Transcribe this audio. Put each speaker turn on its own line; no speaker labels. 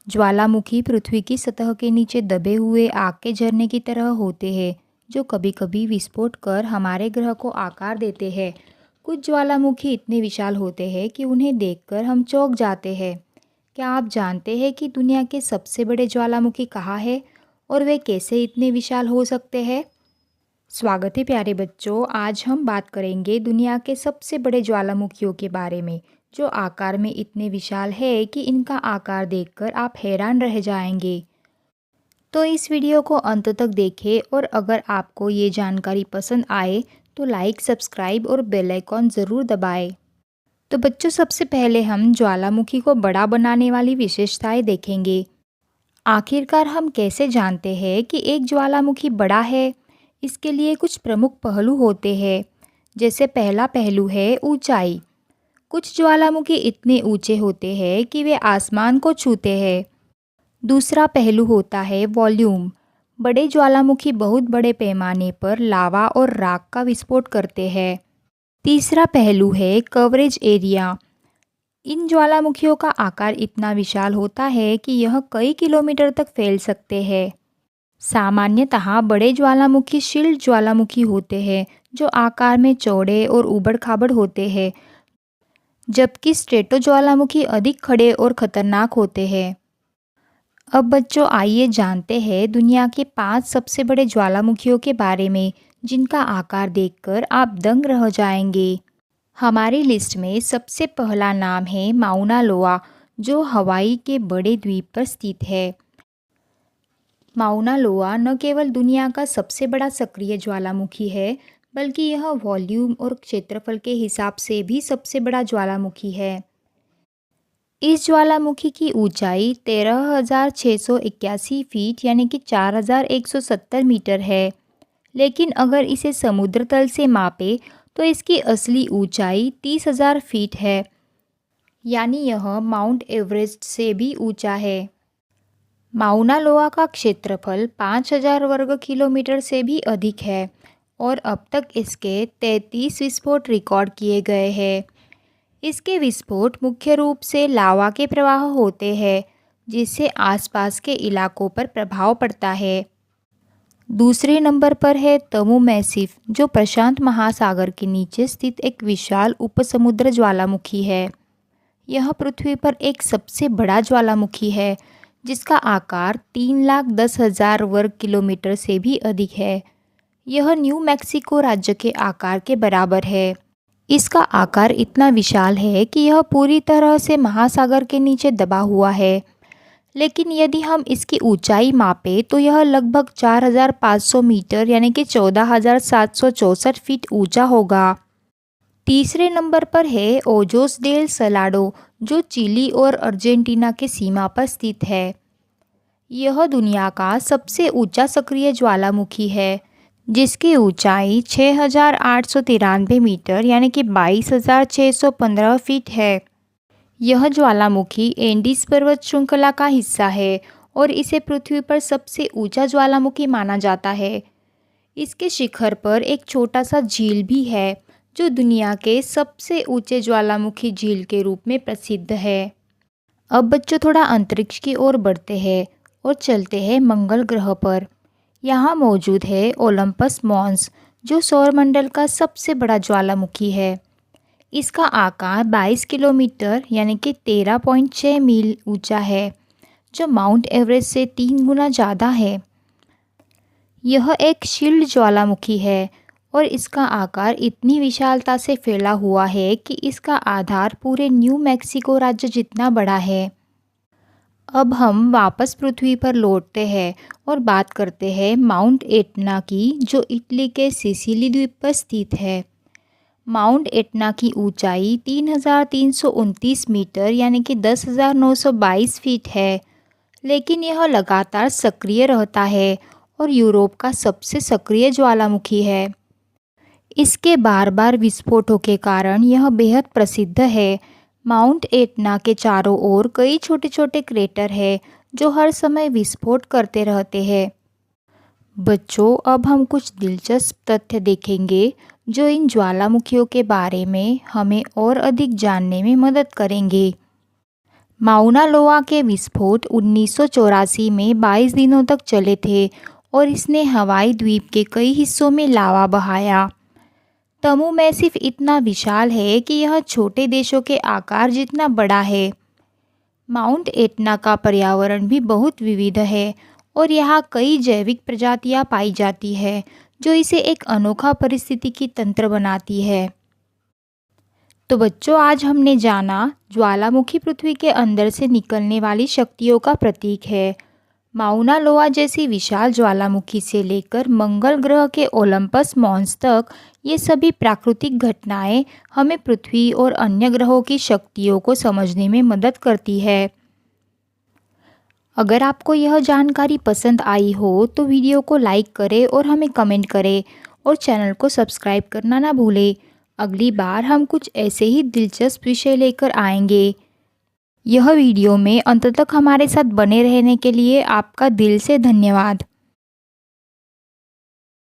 ज्वालामुखी पृथ्वी की सतह के नीचे दबे हुए आग के झरने की तरह होते हैं, जो कभी कभी विस्फोट कर हमारे ग्रह को आकार देते हैं। कुछ ज्वालामुखी इतने विशाल होते हैं कि उन्हें देखकर हम चौंक जाते हैं। क्या आप जानते हैं कि दुनिया के सबसे बड़े ज्वालामुखी कहाँ है और वे कैसे इतने विशाल हो सकते हैं? स्वागत है प्यारे बच्चों। आज हम बात करेंगे दुनिया के सबसे बड़े ज्वालामुखियों के बारे में, जो आकार में इतने विशाल है कि इनका आकार देखकर आप हैरान रह जाएंगे। तो इस वीडियो को अंत तक देखें और अगर आपको ये जानकारी पसंद आए तो लाइक, सब्सक्राइब और बेल आइकॉन ज़रूर दबाएं। तो बच्चों, सबसे पहले हम ज्वालामुखी को बड़ा बनाने वाली विशेषताएं देखेंगे। आखिरकार हम कैसे जानते हैं कि एक ज्वालामुखी बड़ा है? इसके लिए कुछ प्रमुख पहलू होते हैं। जैसे पहला पहलू है ऊंचाई। कुछ ज्वालामुखी इतने ऊंचे होते हैं कि वे आसमान को छूते हैं। दूसरा पहलू होता है वॉल्यूम। बड़े ज्वालामुखी बहुत बड़े पैमाने पर लावा और राख का विस्फोट करते हैं। तीसरा पहलू है कवरेज एरिया। इन ज्वालामुखियों का आकार इतना विशाल होता है कि यह कई किलोमीटर तक फैल सकते हैं। सामान्यतः बड़े ज्वालामुखी शील्ड ज्वालामुखी होते हैं, जो आकार में चौड़े और ऊबड़-खाबड़ होते हैं, जबकि स्ट्रेटो ज्वालामुखी अधिक खड़े और खतरनाक होते हैं। अब बच्चों, आइए जानते हैं दुनिया के 5 सबसे बड़े ज्वालामुखियों के बारे में, जिनका आकार देखकर आप दंग रह जाएंगे। हमारी लिस्ट में सबसे पहला नाम है माउना लोआ, जो हवाई के बड़े द्वीप पर स्थित है। माउना लोआ न केवल दुनिया का सबसे बड़ा सक्रिय ज्वालामुखी है, बल्कि यह वॉल्यूम और क्षेत्रफल के हिसाब से भी सबसे बड़ा ज्वालामुखी है। इस ज्वालामुखी की ऊंचाई 13,681 फीट यानी कि 4,170 मीटर है। लेकिन अगर इसे समुद्र तल से मापे तो इसकी असली ऊंचाई 30,000 फीट है, यानी यह माउंट एवरेस्ट से भी ऊंचा है। माउना लोआ का क्षेत्रफल 5,000 वर्ग किलोमीटर से भी अधिक है और अब तक इसके 33 विस्फोट रिकॉर्ड किए गए हैं। इसके विस्फोट मुख्य रूप से लावा के प्रवाह होते हैं, जिससे आसपास के इलाकों पर प्रभाव पड़ता है। दूसरे नंबर पर है तमु मैसिव, जो प्रशांत महासागर के नीचे स्थित एक विशाल उपसमुद्र ज्वालामुखी है। यह पृथ्वी पर एक सबसे बड़ा ज्वालामुखी है, जिसका आकार 3,10,000 वर्ग किलोमीटर से भी अधिक है। यह न्यू मैक्सिको राज्य के आकार के बराबर है। इसका आकार इतना विशाल है कि यह पूरी तरह से महासागर के नीचे दबा हुआ है। लेकिन यदि हम इसकी ऊंचाई मापें तो यह लगभग 4,500 मीटर यानी कि 14,764 फीट ऊंचा होगा। तीसरे नंबर पर है ओजोस डेल सलाडो, जो चिली और अर्जेंटीना के सीमा पर स्थित है। यह दुनिया का सबसे ऊंचा सक्रिय ज्वालामुखी है, जिसकी ऊंचाई 6,893 मीटर यानी कि 22,615 फीट है। यह ज्वालामुखी एंडीज पर्वत श्रृंखला का हिस्सा है और इसे पृथ्वी पर सबसे ऊंचा ज्वालामुखी माना जाता है। इसके शिखर पर एक छोटा सा झील भी है, जो दुनिया के सबसे ऊंचे ज्वालामुखी झील के रूप में प्रसिद्ध है। अब बच्चों, थोड़ा अंतरिक्ष की ओर बढ़ते हैं और चलते हैं मंगल ग्रह पर। यहाँ मौजूद है ओलंपस मॉन्स, जो सौरमंडल का सबसे बड़ा ज्वालामुखी है। इसका आकार 22 किलोमीटर यानी कि 13.6 मील ऊंचा है, जो माउंट एवरेस्ट से 3 गुना ज़्यादा है। यह एक शील्ड ज्वालामुखी है और इसका आकार इतनी विशालता से फैला हुआ है कि इसका आधार पूरे न्यू मैक्सिको राज्य जितना बड़ा है। अब हम वापस पृथ्वी पर लौटते हैं और बात करते हैं माउंट एटना की, जो इटली के सिसिली द्वीप पर स्थित है। माउंट एटना की ऊंचाई 3,329 मीटर यानी कि 10,922 फीट है, लेकिन यह लगातार सक्रिय रहता है और यूरोप का सबसे सक्रिय ज्वालामुखी है। इसके बार बार विस्फोटों के कारण यह बेहद प्रसिद्ध है। माउंट एटना के चारों ओर कई छोटे छोटे क्रेटर हैं, जो हर समय विस्फोट करते रहते हैं। बच्चों, अब हम कुछ दिलचस्प तथ्य देखेंगे जो इन ज्वालामुखियों के बारे में हमें और अधिक जानने में मदद करेंगे। माउना लोआ के विस्फोट 1984 में 22 दिनों तक चले थे और इसने हवाई द्वीप के कई हिस्सों में लावा बहाया। तमु मैसिफ इतना विशाल है कि यह छोटे देशों के आकार जितना बड़ा है। माउंट एटना का पर्यावरण भी बहुत विविध है और यहाँ कई जैविक प्रजातियाँ पाई जाती है जो इसे एक अनोखा पारिस्थितिकी तंत्र बनाती है। तो बच्चों, आज हमने जाना ज्वालामुखी पृथ्वी के अंदर से निकलने वाली शक्तियों का प्रतीक है। माउना लोआ जैसी विशाल ज्वालामुखी से लेकर मंगल ग्रह के ओलंपस मॉन्स तक ये सभी प्राकृतिक घटनाएं हमें पृथ्वी और अन्य ग्रहों की शक्तियों को समझने में मदद करती है। अगर आपको यह जानकारी पसंद आई हो तो वीडियो को लाइक करें और हमें कमेंट करें और चैनल को सब्सक्राइब करना ना भूलें। अगली बार हम कुछ ऐसे ही दिलचस्प विषय लेकर आएंगे। यह वीडियो में अंत तक हमारे साथ बने रहने के लिए आपका दिल से धन्यवाद।